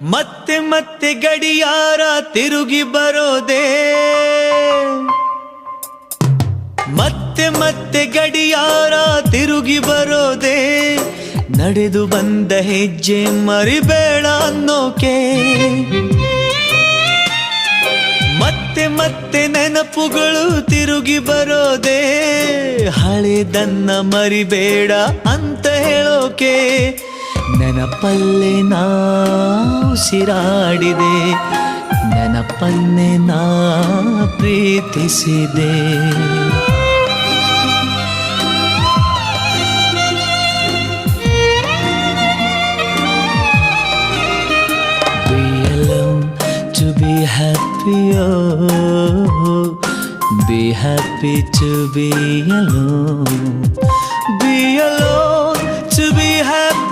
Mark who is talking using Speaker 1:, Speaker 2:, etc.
Speaker 1: ಮತ್ತೆ ಮತ್ತೆ ಗಡಿಯಾರ ತಿರುಗಿ ಬರೋದೇ, ಮತ್ತೆ ಮತ್ತೆ ಗಡಿಯಾರ ತಿರುಗಿ ಬರೋದೇ, ನಡೆದು ಬಂದ ಹೆಜ್ಜೆ ಮರಿಬೇಡ ಅನ್ನೋಕೆ. ಮತ್ತೆ ಮತ್ತೆ ನೆನಪುಗಳು ತಿರುಗಿ ಬರೋದೇ, ಹಳೆದನ್ನ ಮರಿಬೇಡ ಅಂತ ಹೇಳೋಕೆ. ನೆನಪಲ್ಲೇ ನಾ ಉಸಿರಾಡಿದೆ, ನೆನಪನ್ನೇ ನಾ ಪ್ರೀತಿಸಿದೆ. To be happy, oh, be happy to be alone. Be alone to be happy.